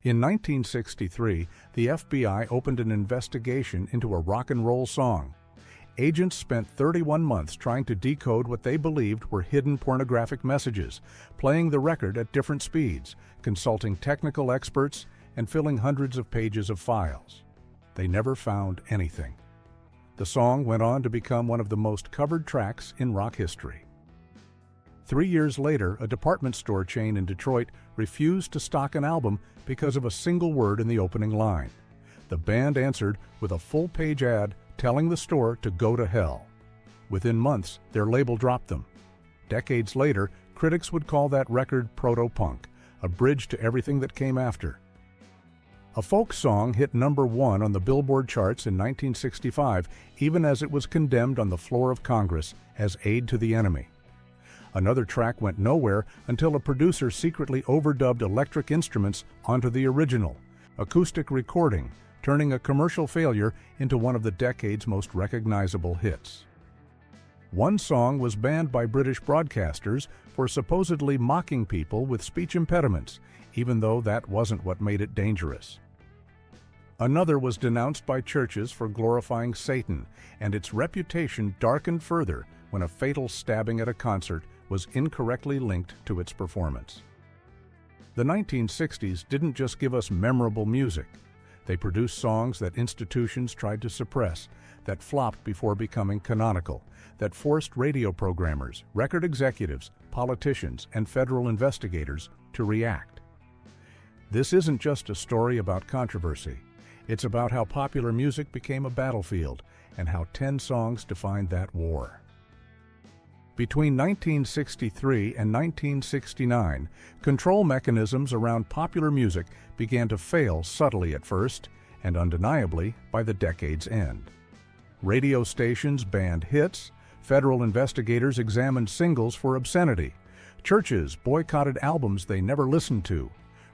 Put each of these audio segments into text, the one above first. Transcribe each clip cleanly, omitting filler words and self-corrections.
In 1963, the FBI opened an investigation into a rock and roll song. Agents spent 31 months trying to decode what they believed were hidden pornographic messages, playing the record at different speeds, consulting technical experts, and filling hundreds of pages of files. They never found anything. The song went on to become one of the most covered tracks in rock history. 3 years later, a department store chain in Detroit refused to stock an album because of a single word in the opening line. The band answered with a full-page ad telling the store to go to hell. Within months, their label dropped them. Decades later, critics would call that record proto-punk, a bridge to everything that came after. A folk song hit #1 on the Billboard charts in 1965, even as it was condemned on the floor of Congress as aid to the enemy. Another track went nowhere until a producer secretly overdubbed electric instruments onto the original, acoustic recording, turning a commercial failure into one of the decade's most recognizable hits. One song was banned by British broadcasters for supposedly mocking people with speech impediments, even though that wasn't what made it dangerous. Another was denounced by churches for glorifying Satan, and its reputation darkened further when a fatal stabbing at a concert was incorrectly linked to its performance. The 1960s didn't just give us memorable music. They produced songs that institutions tried to suppress, that flopped before becoming canonical, that forced radio programmers, record executives, politicians, and federal investigators to react. This isn't just a story about controversy. It's about how popular music became a battlefield and how 10 songs defined that war. Between 1963 and 1969, control mechanisms around popular music began to fail subtly at first and undeniably by the decade's end. Radio stations banned hits, federal investigators examined singles for obscenity, churches boycotted albums they never listened to,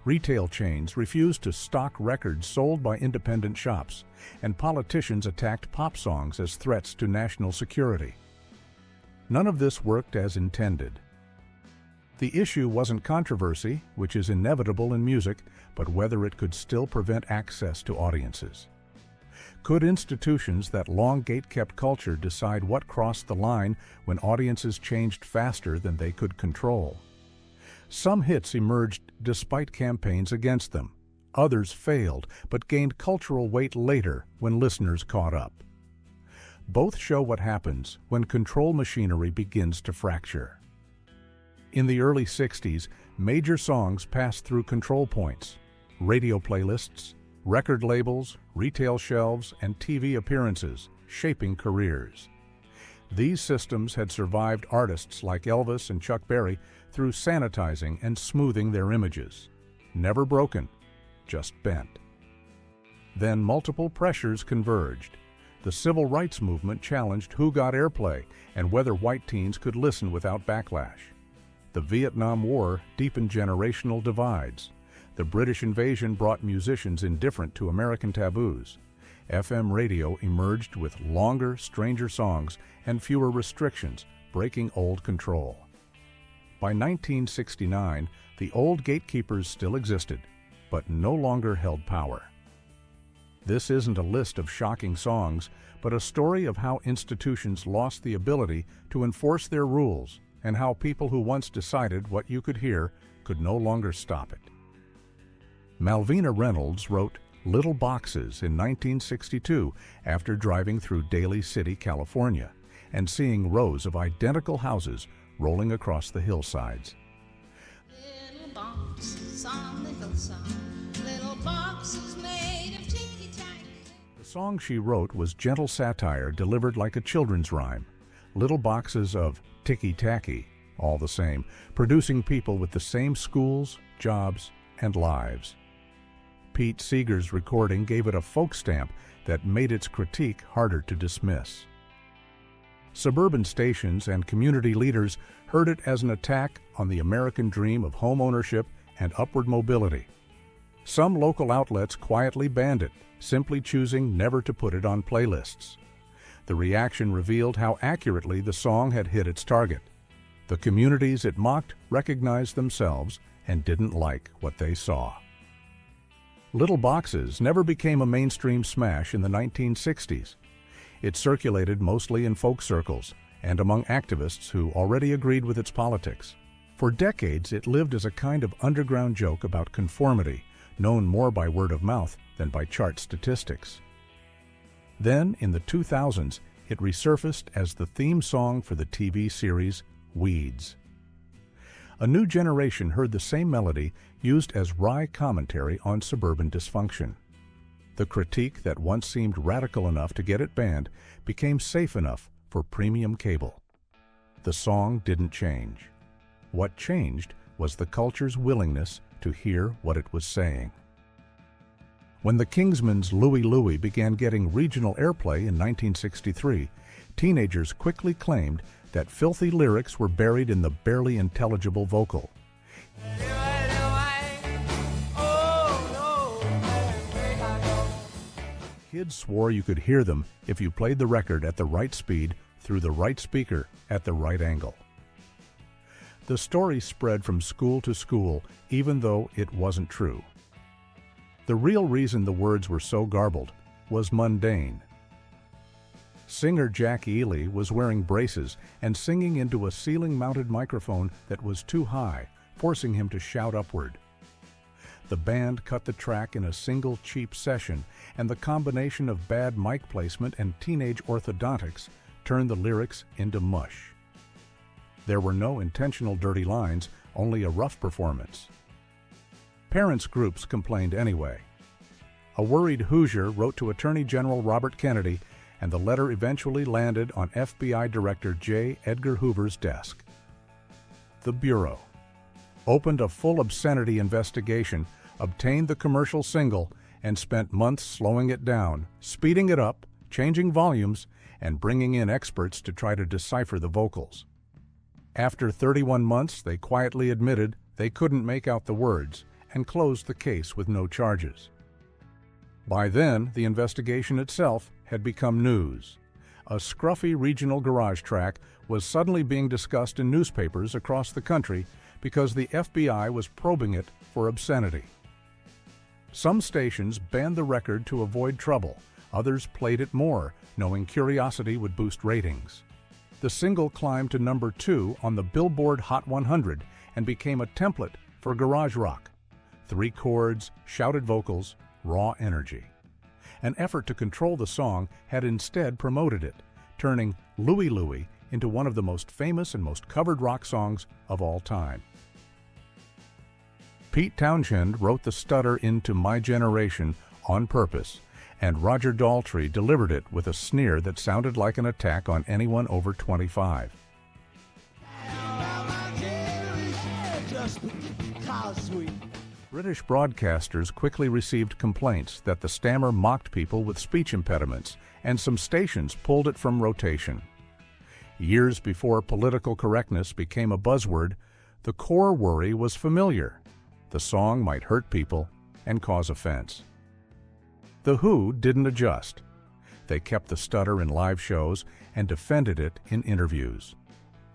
retail chains refused to stock records sold by independent shops, and politicians attacked pop songs as threats to national security. None of this worked as intended. The issue wasn't controversy, which is inevitable in music, but whether it could still prevent access to audiences. Could institutions that long gatekept culture decide what crossed the line when audiences changed faster than they could control? Some hits emerged despite campaigns against them. Others failed, but gained cultural weight later when listeners caught up. Both show what happens when control machinery begins to fracture. In the early 60s, major songs passed through control points: radio playlists, record labels, retail shelves, and TV appearances, shaping careers. These systems had survived artists like Elvis and Chuck Berry through sanitizing and smoothing their images. Never broken, just bent. Then multiple pressures converged. The civil rights movement challenged who got airplay and whether white teens could listen without backlash. The Vietnam War deepened generational divides. The British invasion brought musicians indifferent to American taboos. FM radio emerged with longer, stranger songs and fewer restrictions, breaking old control. By 1969, the old gatekeepers still existed, but no longer held power. This isn't a list of shocking songs, but a story of how institutions lost the ability to enforce their rules and how people who once decided what you could hear could no longer stop it. Malvina Reynolds wrote Little Boxes in 1962 after driving through Daly City, California, and seeing rows of identical houses rolling across the hillsides. Little boxes on the hillside, little boxes made of ticky-tack. The song she wrote was gentle satire delivered like a children's rhyme. Little boxes of ticky-tacky, all the same, producing people with the same schools, jobs, and lives. Pete Seeger's recording gave it a folk stamp that made its critique harder to dismiss. Suburban stations and community leaders heard it as an attack on the American dream of home ownership and upward mobility. Some local outlets quietly banned it, simply choosing never to put it on playlists. The reaction revealed how accurately the song had hit its target. The communities it mocked recognized themselves and didn't like what they saw. Little Boxes never became a mainstream smash in the 1960s. It circulated mostly in folk circles and among activists who already agreed with its politics. For decades, it lived as a kind of underground joke about conformity, known more by word of mouth than by chart statistics. Then, in the 2000s, it resurfaced as the theme song for the TV series Weeds. A new generation heard the same melody used as wry commentary on suburban dysfunction. The critique that once seemed radical enough to get it banned became safe enough for premium cable. The song didn't change. What changed was the culture's willingness to hear what it was saying. When the Kingsmen's Louie Louie began getting regional airplay in 1963, teenagers quickly claimed that filthy lyrics were buried in the barely intelligible vocal. Kids swore you could hear them if you played the record at the right speed through the right speaker at the right angle. The story spread from school to school, even though it wasn't true. The real reason the words were so garbled was mundane. Singer Jack Ely was wearing braces and singing into a ceiling-mounted microphone that was too high, forcing him to shout upward. The band cut the track in a single cheap session, and the combination of bad mic placement and teenage orthodontics turned the lyrics into mush. There were no intentional dirty lines, only a rough performance. Parents' groups complained anyway. A worried Hoosier wrote to Attorney General Robert Kennedy, and the letter eventually landed on FBI Director J. Edgar Hoover's desk. The Bureau opened a full obscenity investigation, obtained the commercial single, and spent months slowing it down, speeding it up, changing volumes, and bringing in experts to try to decipher the vocals. After 31 months, they quietly admitted they couldn't make out the words and closed the case with no charges. By then, the investigation itself had become news. A scruffy regional garage track was suddenly being discussed in newspapers across the country because the FBI was probing it for obscenity. Some stations banned the record to avoid trouble. Others played it more, knowing curiosity would boost ratings. The single climbed to number 2 on the Billboard Hot 100 and became a template for garage rock. 3 chords, shouted vocals, raw energy. An effort to control the song had instead promoted it, turning Louie Louie into one of the most famous and most covered rock songs of all time. Pete Townshend wrote the stutter into My Generation on purpose, and Roger Daltrey delivered it with a sneer that sounded like an attack on anyone over 25. British broadcasters quickly received complaints that the stammer mocked people with speech impediments, and some stations pulled it from rotation. Years before political correctness became a buzzword, the core worry was familiar. The song might hurt people and cause offense. The Who didn't adjust. They kept the stutter in live shows and defended it in interviews.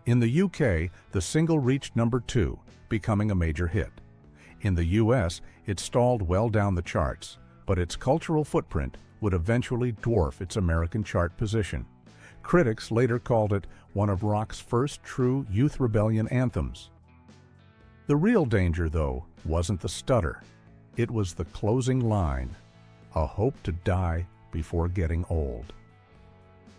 In the UK, the single reached number 2, becoming a major hit. In the US, it stalled well down the charts, but its cultural footprint would eventually dwarf its American chart position. Critics later called it one of rock's first true youth rebellion anthems. The real danger, though, wasn't the stutter. It was the closing line, a hope to die before getting old.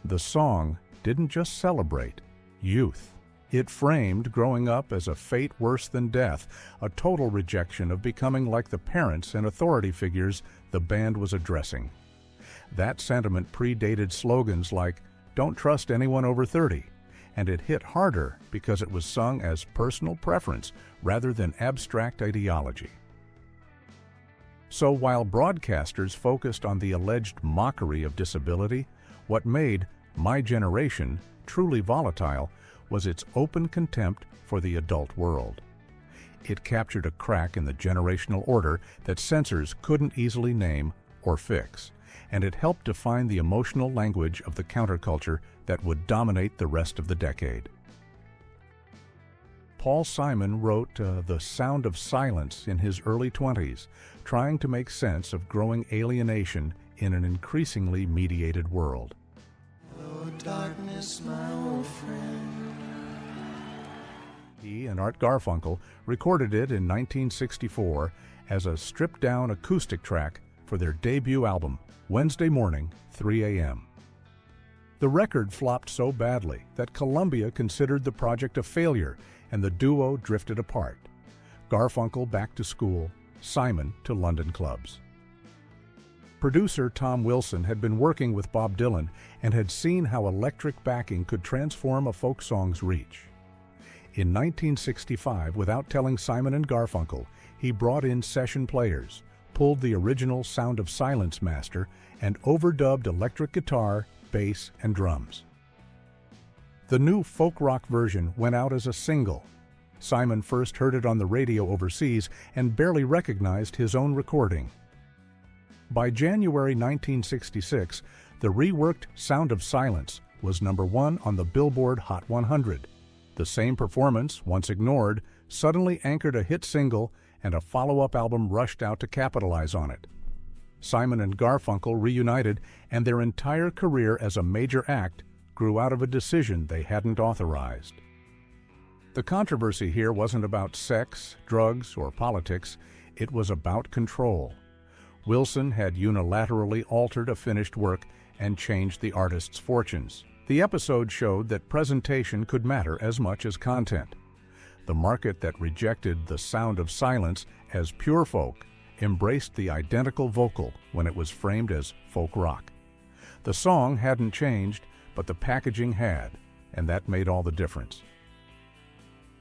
The song didn't just celebrate youth. It framed growing up as a fate worse than death, a total rejection of becoming like the parents and authority figures the band was addressing. That sentiment predated slogans like, "Don't trust anyone over 30," and it hit harder because it was sung as personal preference rather than abstract ideology. So while broadcasters focused on the alleged mockery of disability, what made My Generation truly volatile was its open contempt for the adult world. It captured a crack in the generational order that censors couldn't easily name or fix, and it helped define the emotional language of the counterculture that would dominate the rest of the decade. Paul Simon wrote The Sound of Silence in his early 20s, trying to make sense of growing alienation in an increasingly mediated world. Hello, darkness, my old friend. He and Art Garfunkel recorded it in 1964 as a stripped-down acoustic track for their debut album, Wednesday Morning, 3 a.m. The record flopped so badly that Columbia considered the project a failure, and the duo drifted apart. Garfunkel back to school, Simon to London clubs. Producer Tom Wilson had been working with Bob Dylan and had seen how electric backing could transform a folk song's reach. In 1965, without telling Simon and Garfunkel, he brought in session players, pulled the original Sound of Silence master, and overdubbed electric guitar, bass, and drums. The new folk rock version went out as a single. Simon first heard it on the radio overseas and barely recognized his own recording. By January 1966, the reworked Sound of Silence was #1 on the Billboard Hot 100. The same performance, once ignored, suddenly anchored a hit single, and a follow-up album rushed out to capitalize on it. Simon and Garfunkel reunited, and their entire career as a major act grew out of a decision they hadn't authorized. The controversy here wasn't about sex, drugs, or politics. It was about control. Wilson had unilaterally altered a finished work and changed the artist's fortunes. The episode showed that presentation could matter as much as content. The market that rejected the Sound of Silence as pure folk embraced the identical vocal when it was framed as folk rock. The song hadn't changed, but the packaging had, and that made all the difference.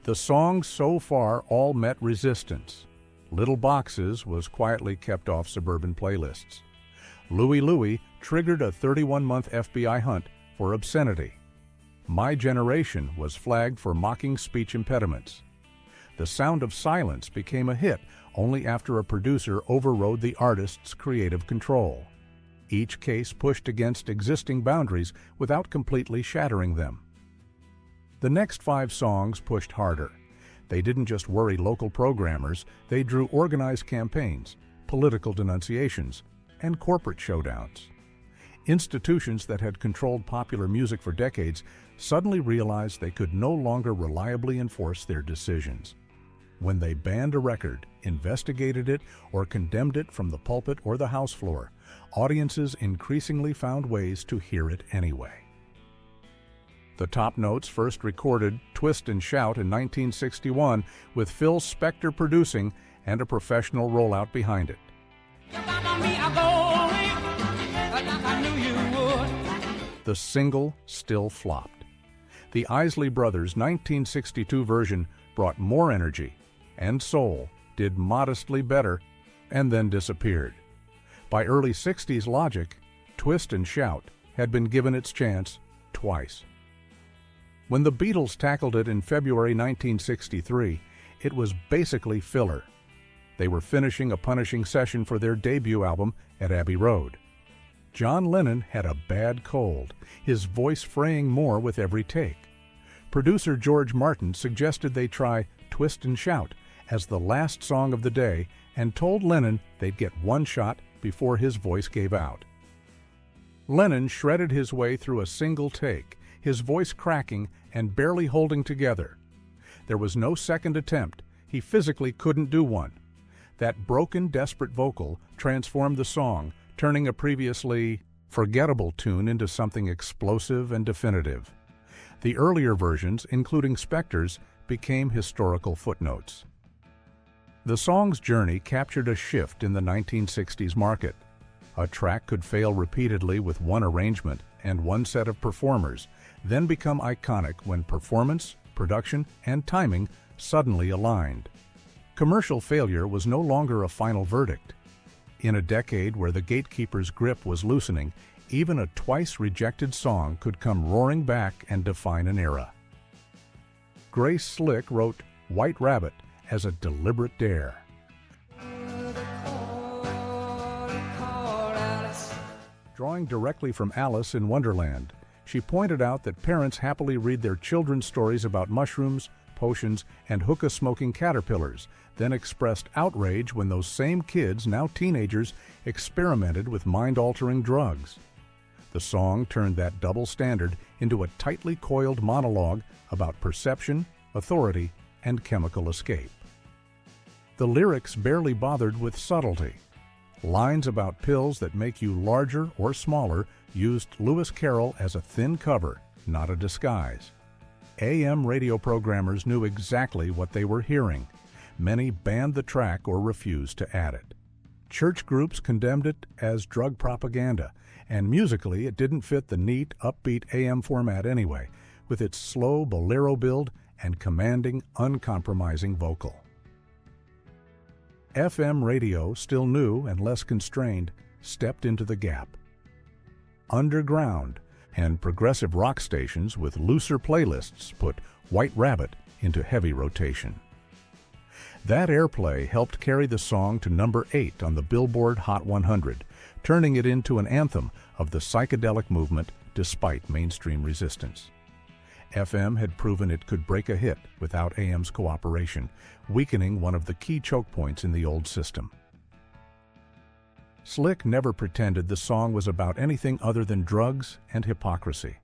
The songs so far all met resistance. Little Boxes was quietly kept off suburban playlists. Louie Louie triggered a 31-month FBI hunt for obscenity. My Generation was flagged for mocking speech impediments. The Sound of Silence became a hit only after a producer overrode the artist's creative control. Each case pushed against existing boundaries without completely shattering them. The next 5 songs pushed harder. They didn't just worry local programmers, they drew organized campaigns, political denunciations, and corporate showdowns. Institutions that had controlled popular music for decades suddenly realized they could no longer reliably enforce their decisions. When they banned a record, investigated it, or condemned it from the pulpit or the house floor, audiences increasingly found ways to hear it anyway. The Top Notes first recorded Twist and Shout in 1961 with Phil Spector producing and a professional rollout behind it. The single still flopped. The Isley Brothers' 1962 version brought more energy, and soul did modestly better, and then disappeared. By early 60s logic, Twist and Shout had been given its chance twice. When the Beatles tackled it in February 1963, it was basically filler. They were finishing a punishing session for their debut album at Abbey Road. John Lennon had a bad cold, his voice fraying more with every take. Producer George Martin suggested they try Twist and Shout as the last song of the day and told Lennon they'd get one shot before his voice gave out. Lennon shredded his way through a single take, his voice cracking and barely holding together. There was no second attempt. He physically couldn't do one. That broken, desperate vocal transformed the song, turning a previously forgettable tune into something explosive and definitive. The earlier versions, including Spector's, became historical footnotes. The song's journey captured a shift in the 1960s market. A track could fail repeatedly with one arrangement and one set of performers, then become iconic when performance, production, and timing suddenly aligned. Commercial failure was no longer a final verdict. In a decade where the gatekeeper's grip was loosening, even a twice-rejected song could come roaring back and define an era. Grace Slick wrote White Rabbit as a deliberate dare. Drawing directly from Alice in Wonderland, she pointed out that parents happily read their children stories about mushrooms, potions, and hookah-smoking caterpillars, then expressed outrage when those same kids, now teenagers, experimented with mind-altering drugs. The song turned that double standard into a tightly coiled monologue about perception, authority, and chemical escape. The lyrics barely bothered with subtlety. Lines about pills that make you larger or smaller used Lewis Carroll as a thin cover, not a disguise. AM radio programmers knew exactly what they were hearing. Many banned the track or refused to add it. Church groups condemned it as drug propaganda, and musically it didn't fit the neat, upbeat AM format anyway, with its slow bolero build and commanding, uncompromising vocal. FM radio, still new and less constrained, stepped into the gap. Underground and progressive rock stations with looser playlists put White Rabbit into heavy rotation. That airplay helped carry the song to number 8 on the Billboard Hot 100, turning it into an anthem of the psychedelic movement despite mainstream resistance. FM had proven it could break a hit without AM's cooperation, weakening one of the key choke points in the old system. Slick never pretended the song was about anything other than drugs and hypocrisy.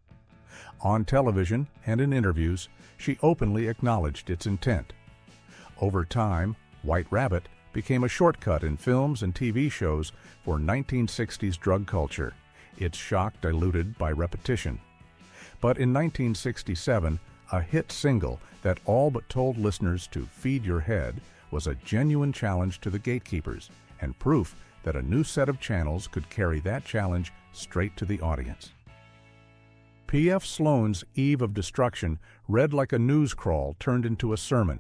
On television and in interviews, she openly acknowledged its intent. Over time, White Rabbit became a shortcut in films and TV shows for 1960s drug culture, its shock diluted by repetition. But in 1967, a hit single that all but told listeners to feed your head was a genuine challenge to the gatekeepers and proof that a new set of channels could carry that challenge straight to the audience. P.F. Sloan's Eve of Destruction read like a news crawl turned into a sermon.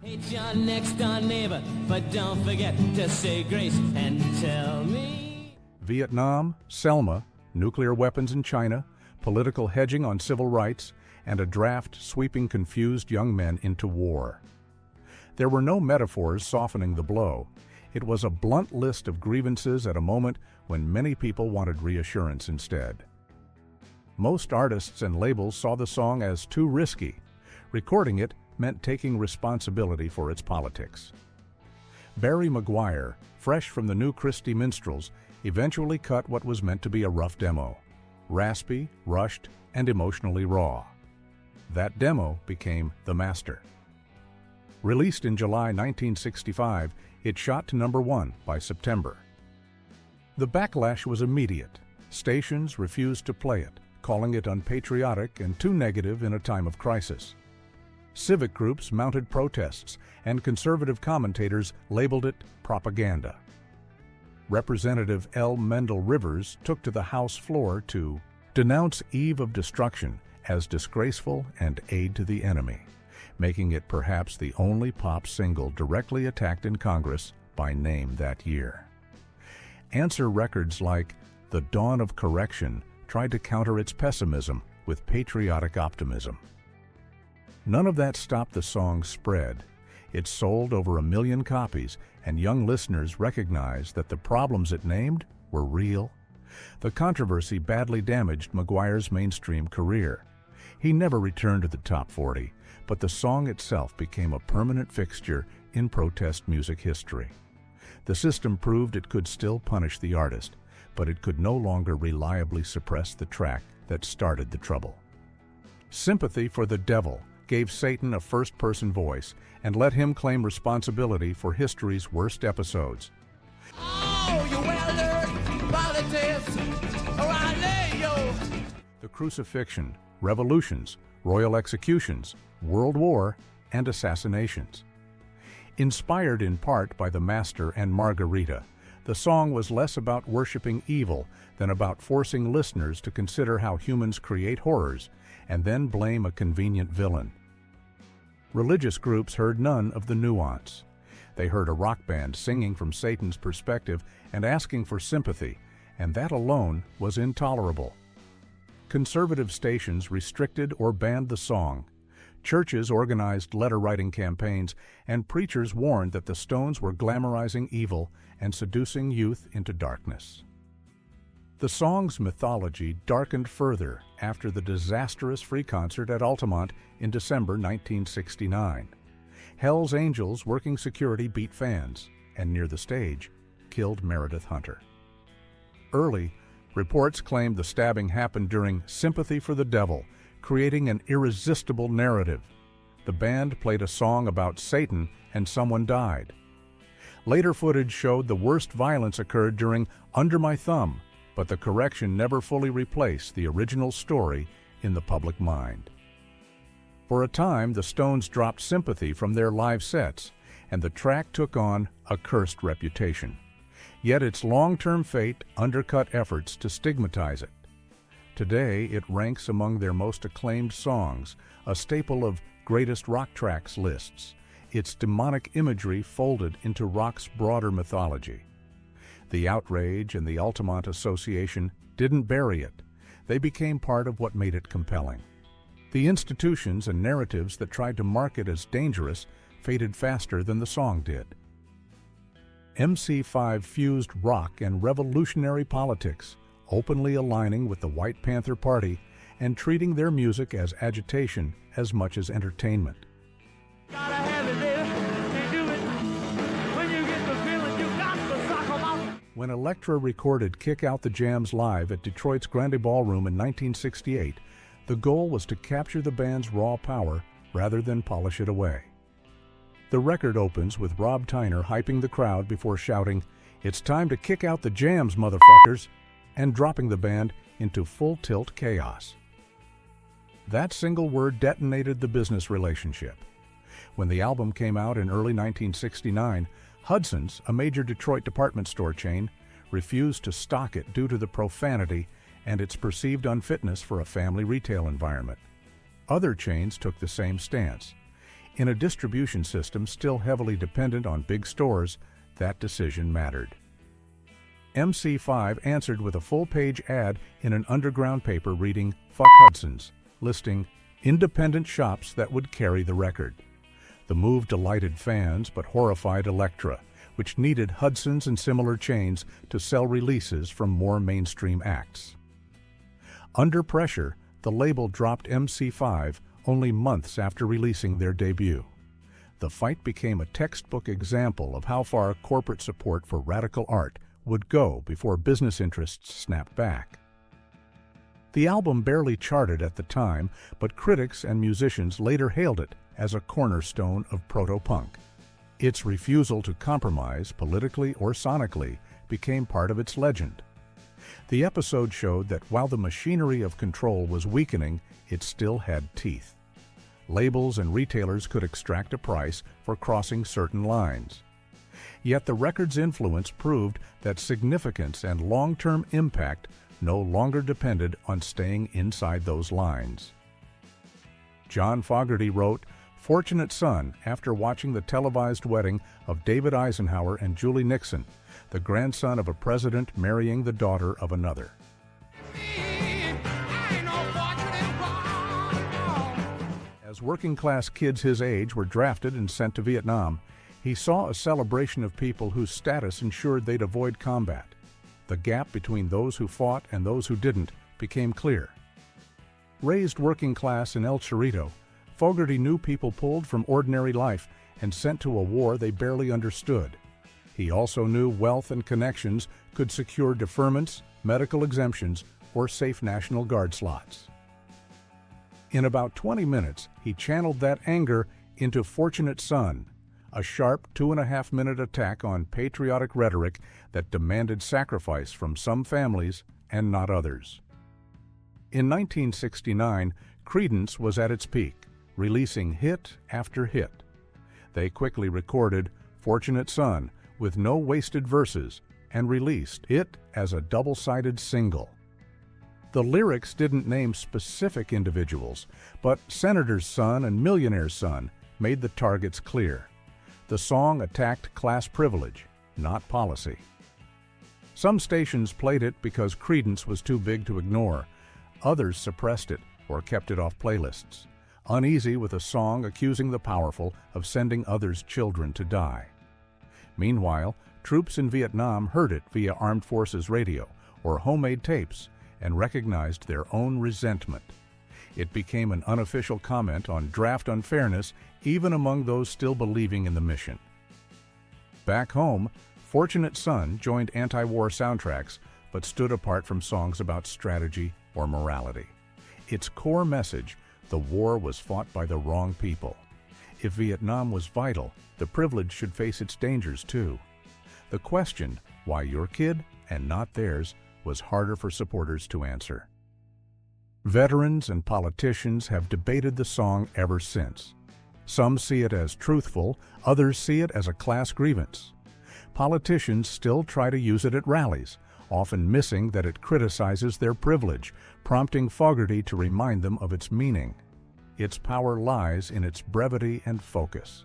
Hey John, next door neighbor, but don't forget to say grace and tell me. Vietnam, Selma, nuclear weapons in China, political hedging on civil rights, and a draft sweeping confused young men into war. There were no metaphors softening the blow. It was a blunt list of grievances at a moment when many people wanted reassurance instead. Most artists and labels saw the song as too risky. Recording it meant taking responsibility for its politics. Barry Maguire, fresh from the New Christie Minstrels, eventually cut what was meant to be a rough demo. Raspy, rushed, and emotionally raw. That demo became The Master. Released in July 1965, it shot to number 1 by September. The backlash was immediate. Stations refused to play it, calling it unpatriotic and too negative in a time of crisis. Civic groups mounted protests, and conservative commentators labeled it propaganda. Representative L. Mendel Rivers took to the House floor to denounce Eve of Destruction as disgraceful and aid to the enemy, making it perhaps the only pop single directly attacked in Congress by name that year. Answer records like The Dawn of Correction tried to counter its pessimism with patriotic optimism. None of that stopped the song's spread. It sold over 1 million copies, and young listeners recognized that the problems it named were real. The controversy badly damaged Maguire's mainstream career. He never returned to the top 40, but the song itself became a permanent fixture in protest music history. The system proved it could still punish the artist, but it could no longer reliably suppress the track that started the trouble. Sympathy for the Devil gave Satan a first-person voice and let him claim responsibility for history's worst episodes. Oh, you well-learned politics, or I lay you. The crucifixion, revolutions, royal executions, World War, and assassinations. Inspired in part by The Master and Margarita, the song was less about worshiping evil than about forcing listeners to consider how humans create horrors and then blame a convenient villain. Religious groups heard none of the nuance. They heard a rock band singing from Satan's perspective and asking for sympathy, and that alone was intolerable. Conservative stations restricted or banned the song. Churches organized letter-writing campaigns, and preachers warned that the Stones were glamorizing evil and seducing youth into darkness. The song's mythology darkened further after the disastrous free concert at Altamont in December 1969. Hell's Angels working security beat fans, and near the stage, killed Meredith Hunter. Early, reports claimed the stabbing happened during Sympathy for the Devil, creating an irresistible narrative. The band played a song about Satan and someone died. Later footage showed the worst violence occurred during Under My Thumb, but the correction never fully replaced the original story in the public mind. For a time, the Stones dropped Sympathy from their live sets, and the track took on a cursed reputation. Yet its long-term fate undercut efforts to stigmatize it. Today, it ranks among their most acclaimed songs, a staple of greatest rock tracks lists, its demonic imagery folded into rock's broader mythology. The outrage and the Altamont Association didn't bury it. They became part of what made it compelling. The institutions and narratives that tried to mark it as dangerous faded faster than the song did. MC5 fused rock and revolutionary politics, openly aligning with the White Panther Party and treating their music as agitation as much as entertainment. Gotta have it, baby. You do it. When you get the feeling, you got to sock 'em out. When Elektra recorded Kick Out the Jams live at Detroit's Grande Ballroom in 1968, the goal was to capture the band's raw power rather than polish it away. The record opens with Rob Tyner hyping the crowd before shouting, "It's time to kick out the jams, motherfuckers," and dropping the band into full-tilt chaos. That single word detonated the business relationship. When the album came out in early 1969, Hudson's, a major Detroit department store chain, refused to stock it due to the profanity and its perceived unfitness for a family retail environment. Other chains took the same stance. In a distribution system still heavily dependent on big stores, that decision mattered. MC5 answered with a full-page ad in an underground paper reading, "Fuck Hudson's," listing independent shops that would carry the record. The move delighted fans but horrified Elektra, which needed Hudson's and similar chains to sell releases from more mainstream acts. Under pressure, the label dropped MC5 only months after releasing their debut. The fight became a textbook example of how far corporate support for radical art would go before business interests snapped back. The album barely charted at the time, but critics and musicians later hailed it as a cornerstone of proto-punk. Its refusal to compromise, politically or sonically, became part of its legend. The episode showed that while the machinery of control was weakening, it still had teeth. Labels and retailers could extract a price for crossing certain lines. Yet the record's influence proved that significance and long-term impact no longer depended on staying inside those lines. John Fogerty wrote, "Fortunate son," after watching the televised wedding of David Eisenhower and Julie Nixon, the grandson of a president marrying the daughter of another. As working-class kids his age were drafted and sent to Vietnam, he saw a celebration of people whose status ensured they'd avoid combat. The gap between those who fought and those who didn't became clear. Raised working class in El Chorrito, Fogerty knew people pulled from ordinary life and sent to a war they barely understood. He also knew wealth and connections could secure deferments, medical exemptions, or safe National Guard slots. In about 20 minutes, he channeled that anger into Fortunate Son, a sharp 2.5-minute attack on patriotic rhetoric that demanded sacrifice from some families and not others. In 1969, Creedence was at its peak, releasing hit after hit. They quickly recorded Fortunate Son with no wasted verses and released it as a double-sided single. The lyrics didn't name specific individuals, but Senator's son and Millionaire's son made the targets clear. The song attacked class privilege, not policy. Some stations played it because Creedence was too big to ignore. Others suppressed it or kept it off playlists, uneasy with a song accusing the powerful of sending others' children to die. Meanwhile, troops in Vietnam heard it via Armed Forces radio, or homemade tapes and recognized their own resentment. It became an unofficial comment on draft unfairness even among those still believing in the mission. Back home, Fortunate Son joined anti-war soundtracks but stood apart from songs about strategy or morality. Its core message, the war was fought by the wrong people. If Vietnam was vital, the privileged should face its dangers too. The question, why your kid and not theirs, was harder for supporters to answer. Veterans and politicians have debated the song ever since. Some see it as truthful, others see it as a class grievance. Politicians still try to use it at rallies, often missing that it criticizes their privilege, prompting Fogerty to remind them of its meaning. Its power lies in its brevity and focus.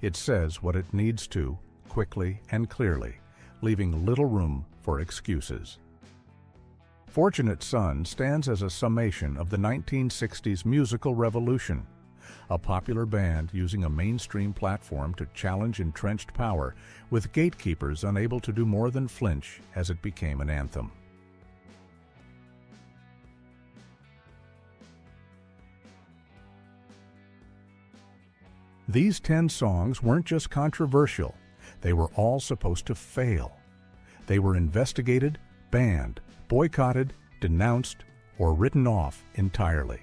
It says what it needs to, quickly and clearly, leaving little room for excuses. Fortunate Son stands as a summation of the 1960s musical revolution, a popular band using a mainstream platform to challenge entrenched power, with gatekeepers unable to do more than flinch as it became an anthem. These 10 songs weren't just controversial, they were all supposed to fail. They were investigated, banned, boycotted, denounced, or written off entirely.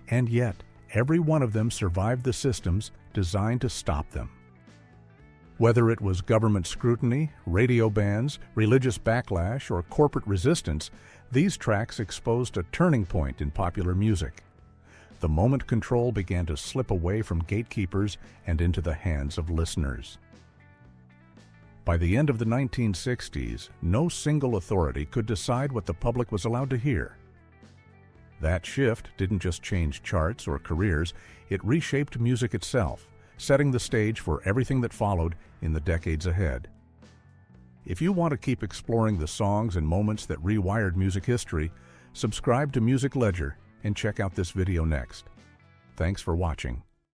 And yet, every one of them survived the systems designed to stop them. Whether it was government scrutiny, radio bans, religious backlash, or corporate resistance, these tracks exposed a turning point in popular music. The moment control began to slip away from gatekeepers and into the hands of listeners. By the end of the 1960s, no single authority could decide what the public was allowed to hear. That shift didn't just change charts or careers, it reshaped music itself, setting the stage for everything that followed in the decades ahead. If you want to keep exploring the songs and moments that rewired music history, subscribe to Music Ledger and check out this video next. Thanks for watching.